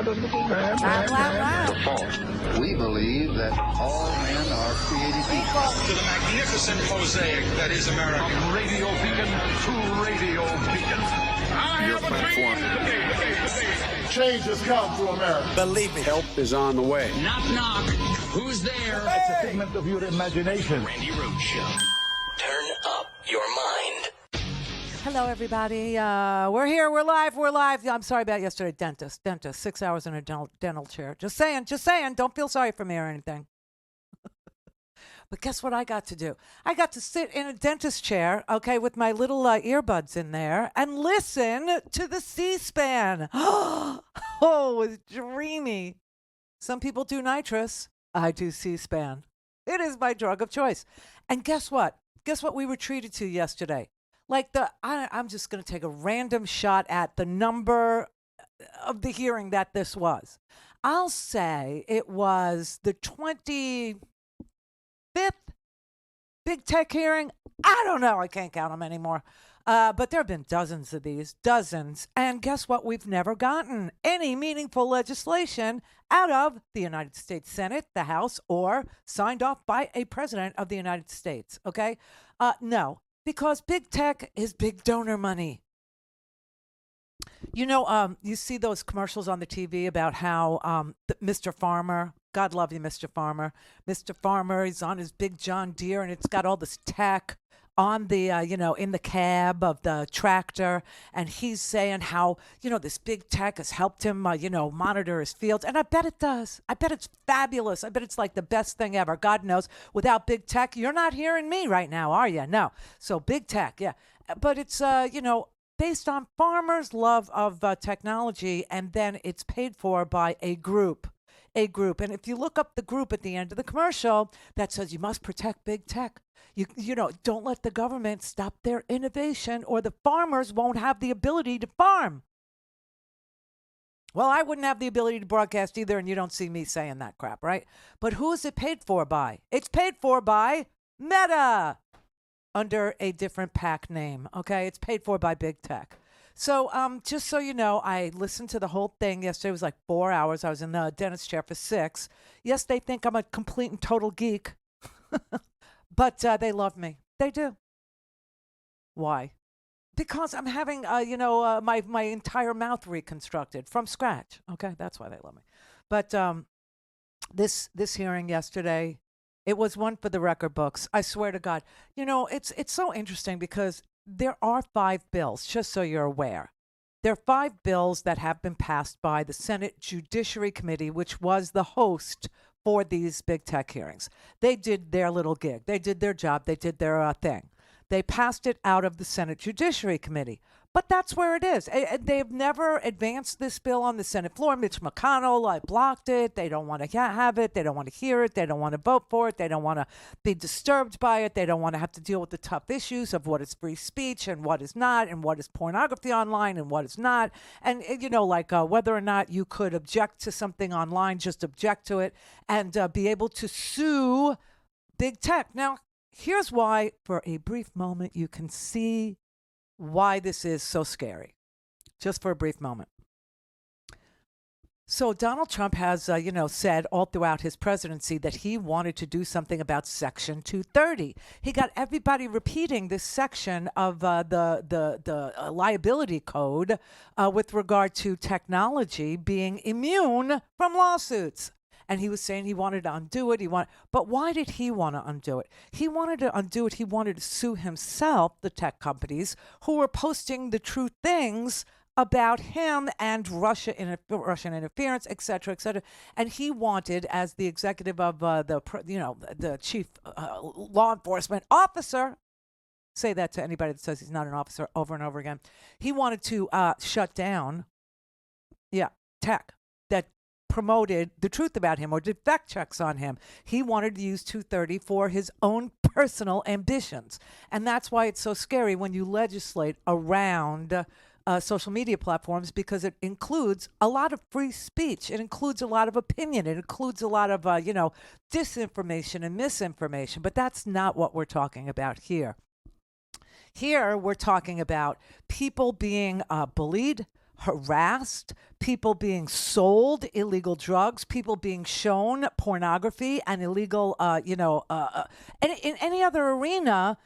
Default. We believe that all men are created equal. To the magnificent mosaic that is America. From radio beacon to radio beacon. Your platform. Change has come to America. Believe me. Help is on the way. Knock, knock. Who's there? It's a figment of your imagination. Randi Rhodes Show. Turn up your mind. Hello, everybody. We're here. We're live. I'm sorry about yesterday. Dentist. 6 hours in a dental chair. Just saying. Don't feel sorry for me or anything. But guess what I got to do? I got to sit in a dentist chair, okay, with my little earbuds in there and listen to the C-SPAN. Oh, it was dreamy. Some people do nitrous. I do C-SPAN. It is my drug of choice. And guess what? Guess what we were treated to yesterday? Like I'm just going to take a random shot at the number of the hearing that this was. I'll say it was the 25th big tech hearing. I don't know. I can't count them anymore. But there have been dozens of these, dozens. And guess what? We've never gotten any meaningful legislation out of the United States Senate, the House, or signed off by a president of the United States. Okay? No. Because big tech is big donor money. You know, you see those commercials on the TV about how Mr. Farmer, God love you, Mr. Farmer. Mr. Farmer, he's on his big John Deere, and it's got all this tech on the, in the cab of the tractor. And he's saying how, this big tech has helped him, monitor his fields. And I bet it does. I bet it's fabulous. I bet it's like the best thing ever. God knows, without big tech, you're not hearing me right now, are you? No. So big tech, yeah. But it's, based on farmers' love of technology, and then it's paid for by a group. And if you look up the group at the end of the commercial that says you must protect big tech, don't let the government stop their innovation or the farmers won't have the ability to farm. Well, I wouldn't have the ability to broadcast either, and you don't see me saying that crap, right? But who is it paid for by? It's paid for by Meta under a different PAC name, okay? It's paid for by big tech. So just so you know, I listened to the whole thing yesterday. It was like 4 hours. I was in the dentist chair for 6. Yes, they think I'm a complete and total geek, but they love me. They do. Why? Because I'm having, my entire mouth reconstructed from scratch. Okay, that's why they love me. But this hearing yesterday, it was one for the record books. I swear to God. It's so interesting because there are 5 bills, just so you're aware. There are 5 bills that have been passed by the Senate Judiciary Committee, which was the host for these big tech hearings. They did their little gig. They did their job. They did their thing. They passed it out of the Senate Judiciary Committee. But that's where it is. They've never advanced this bill on the Senate floor. Mitch McConnell blocked it. They don't want to have it. They don't want to hear it. They don't want to vote for it. They don't want to be disturbed by it. They don't want to have to deal with the tough issues of what is free speech and what is not, and what is pornography online and what is not. And, whether or not you could object to something online, just object to it and be able to sue big tech. Now, here's why, for a brief moment, you can see why this is so scary. Just for a brief moment. So Donald Trump has, said all throughout his presidency that he wanted to do something about Section 230. He got everybody repeating this section of the liability code with regard to technology being immune from lawsuits. And he was saying he wanted to undo it. But why did he want to undo it? He wanted to undo it. He wanted to sue himself, the tech companies, who were posting the true things about him and Russian interference, et cetera, et cetera. And he wanted, as the executive of the chief law enforcement officer, say that to anybody that says he's not an officer over and over again. He wanted to shut down, tech that promoted the truth about him or did fact checks on him. He wanted to use 230 for his own personal ambitions. And that's why it's so scary when you legislate around social media platforms, because it includes a lot of free speech. It includes a lot of opinion. It includes a lot of, disinformation and misinformation. But that's not what we're talking about here. Here, we're talking about people being bullied, harassed, people being sold illegal drugs, people being shown pornography and illegal, in any other arena,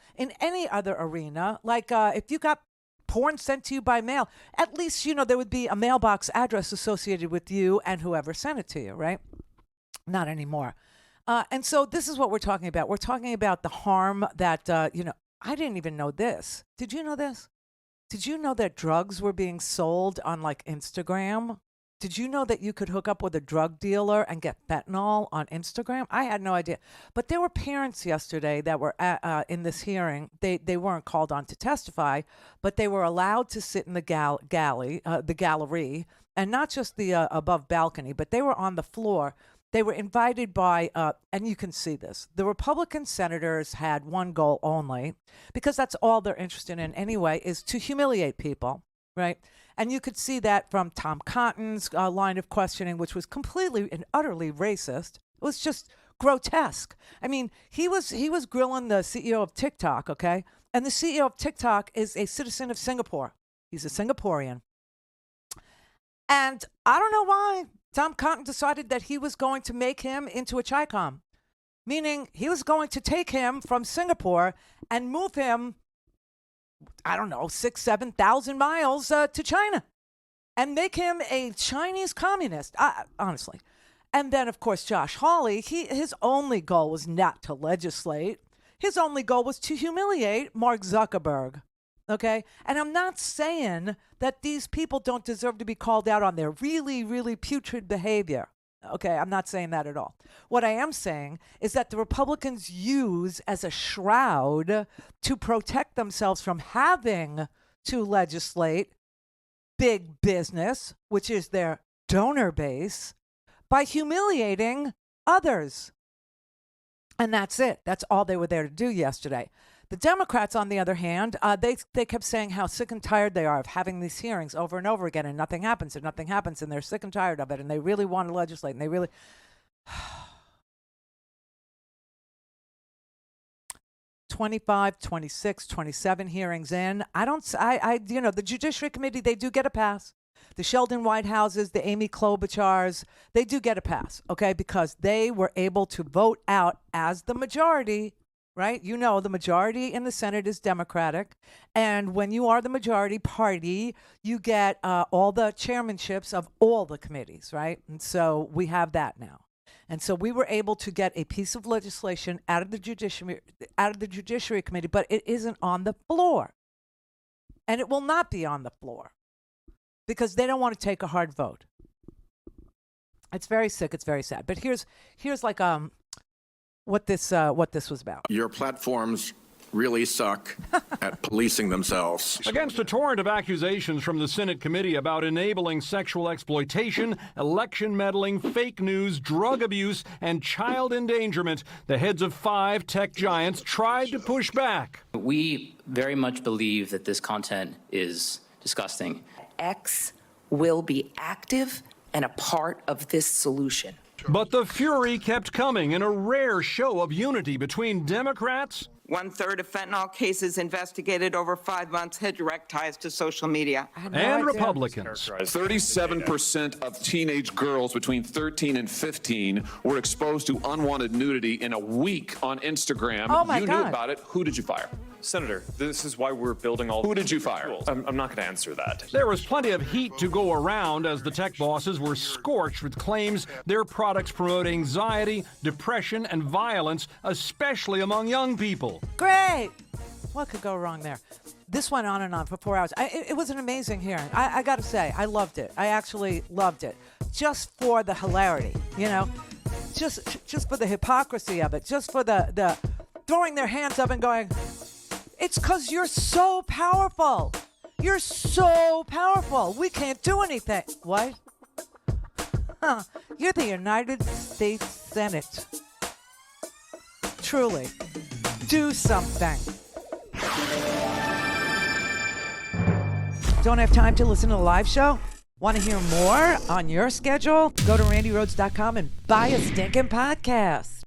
like if you got porn sent to you by mail, at least, there would be a mailbox address associated with you and whoever sent it to you, right? Not anymore. And so this is what we're talking about. We're talking about the harm that, I didn't even know this. Did you know this? Did you know that drugs were being sold on like Instagram? Did you know that you could hook up with a drug dealer and get fentanyl on Instagram? I had no idea. But there were parents yesterday that were in this hearing. They weren't called on to testify, but they were allowed to sit in the gallery, and not just the above balcony, but they were on the floor. They were invited by, and you can see this, the Republican senators had one goal only, because that's all they're interested in anyway, is to humiliate people, right? And you could see that from Tom Cotton's line of questioning, which was completely and utterly racist. It was just grotesque. I mean, he was grilling the CEO of TikTok, okay? And the CEO of TikTok is a citizen of Singapore. He's a Singaporean. And I don't know why Tom Cotton decided that he was going to make him into a Chi-Com, meaning he was going to take him from Singapore and move him, 6,000-7,000 miles to China and make him a Chinese communist, honestly. And then, of course, Josh Hawley, his only goal was not to legislate. His only goal was to humiliate Mark Zuckerberg. Okay? And I'm not saying that these people don't deserve to be called out on their really, really putrid behavior. Okay? I'm not saying that at all. What I am saying is that the Republicans use as a shroud to protect themselves from having to legislate big business, which is their donor base, by humiliating others. And that's it. That's all they were there to do yesterday. The Democrats, on the other hand, they kept saying how sick and tired they are of having these hearings over and over again, and nothing happens, and nothing happens, and they're sick and tired of it, and they really want to legislate, and they really... 25, 26, 27 hearings in. The Judiciary Committee, they do get a pass. The Sheldon Whitehouses, the Amy Klobuchars, they do get a pass, okay, because they were able to vote out as the majority. Right? The majority in the Senate is Democratic. And when you are the majority party, you get all the chairmanships of all the committees, right? And so we have that now. And so we were able to get a piece of legislation out of the Judiciary Committee, but it isn't on the floor. And it will not be on the floor because they don't want to take a hard vote. It's very sick. It's very sad. But here's like what this was about. Your platforms really suck at policing themselves. Against a torrent of accusations from the Senate committee about enabling sexual exploitation, election meddling, fake news, drug abuse, and child endangerment, the heads of 5 tech giants tried to push back. We very much believe that this content is disgusting. X will be active and a part of this solution. But the fury kept coming in a rare show of unity between Democrats. 1/3 of fentanyl cases investigated over 5 months had direct ties to social media. And Republicans. 37% of teenage girls between 13 and 15 were exposed to unwanted nudity in a week on Instagram. Oh my God. God. Knew about it. Who did you fire? Senator, this is why we're building all... Who did you fire? I'm not going to answer that. There was plenty of heat to go around as the tech bosses were scorched with claims their products promote anxiety, depression, and violence, especially among young people. Great. What could go wrong there? This went on and on for 4 hours. It was an amazing hearing. I got to say, I loved it. I actually loved it. Just for the hilarity, just for the hypocrisy of it, just for the throwing their hands up and going, it's because you're so powerful. You're so powerful. We can't do anything. What? You're the United States Senate. Truly. Do something. Don't have time to listen to the live show? Want to hear more on your schedule? Go to randyrhodes.com and buy a stinking podcast.